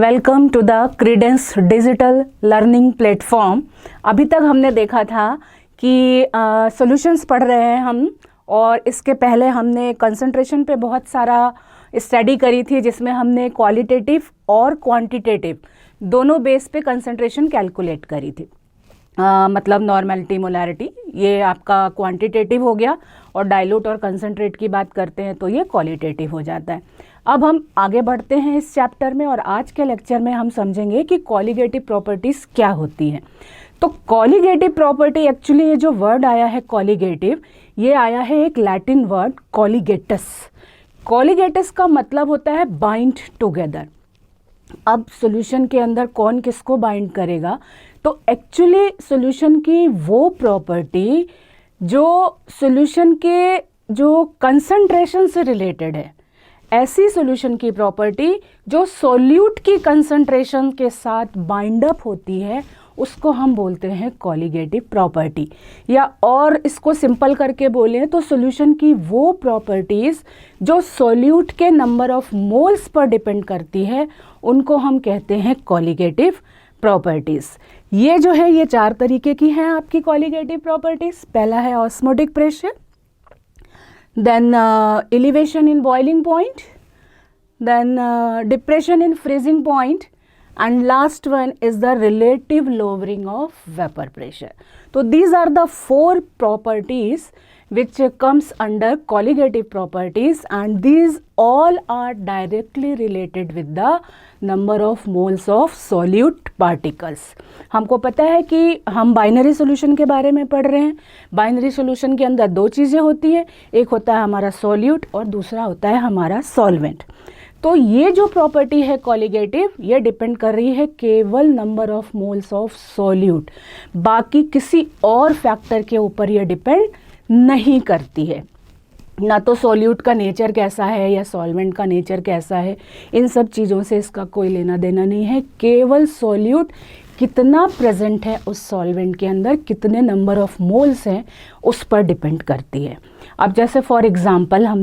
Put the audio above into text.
Welcome to the Credence digital learning platform. अभी तक हमने देखा था कि सॉल्यूशंस पढ़ रहे हैं हम, और इसके पहले हमने कंसंट्रेशन पे बहुत सारा स्टडी करी थी, जिसमें हमने क्वालिटेटिव और क्वांटिटेटिव दोनों बेस पे कंसंट्रेशन कैलकुलेट करी थी। मतलब नॉर्मेलिटी, मोलैरिटी, ये आपका क्वांटिटेटिव हो गया, और डाइल्यूट और कंसंट्रेट की बात करते हैं तो ये क्वालिटेटिव हो जाता है। अब हम आगे बढ़ते हैं इस चैप्टर में, और आज के लेक्चर में हम समझेंगे कि कॉलिगेटिव प्रॉपर्टीज़ क्या होती हैं। तो कॉलिगेटिव प्रॉपर्टी, एक्चुअली ये जो वर्ड आया है कॉलिगेटिव, ये आया है एक लैटिन वर्ड कॉलिगेटस। कॉलिगेटस का मतलब होता है बाइंड टुगेदर। अब सॉल्यूशन के अंदर कौन किसको बाइंड करेगा, तो एक्चुअली सॉल्यूशन की वो प्रॉपर्टी जो सॉल्यूशन के जो कंसंट्रेशन से रिलेटेड है, ऐसी सॉल्यूशन की प्रॉपर्टी जो सॉल्यूट की कंसंट्रेशन के साथ बाइंड अप होती है, उसको हम बोलते हैं कॉलिगेटिव प्रॉपर्टी। या और इसको सिंपल करके बोलें तो सॉल्यूशन की वो प्रॉपर्टीज़ जो सॉल्यूट के number of moles per depend करती है, उनको हम कहते हैं कॉलिगेटिव प्रॉपर्टीज़। ये जो है ये 4 तरीके की हैं आपकी कॉलिगेटिव प्रॉपर्टीज़। पहला है osmotic pressure, then elevation in boiling point, then depression in freezing point, and last one is the relative lowering of vapor pressure. So these are the 4 properties which comes under colligative properties, and these all are directly related with the number of moles of solute particles. हमको पता है कि हम binary solution के बारे में पढ़ रहे हैं। बाइनरी सॉल्यूशन के अंदर 2 चीज़ें होती हैं, एक होता है हमारा सॉल्यूट और दूसरा होता है हमारा सॉल्वेंट। तो ये जो प्रॉपर्टी है कॉलिगेटिव, ये डिपेंड कर रही है केवल number of moles of solute, बाकी किसी और फैक्टर के ऊपर ये डिपेंड नहीं करती है। ना तो सॉल्यूट का नेचर कैसा है या सॉल्वेंट का नेचर कैसा है, इन सब चीज़ों से इसका कोई लेना देना नहीं है। केवल सॉल्यूट कितना प्रेजेंट है उस सॉल्वेंट के अंदर, कितने नंबर ऑफ मोल्स हैं, उस पर डिपेंड करती है। अब जैसे फॉर एग्जांपल हम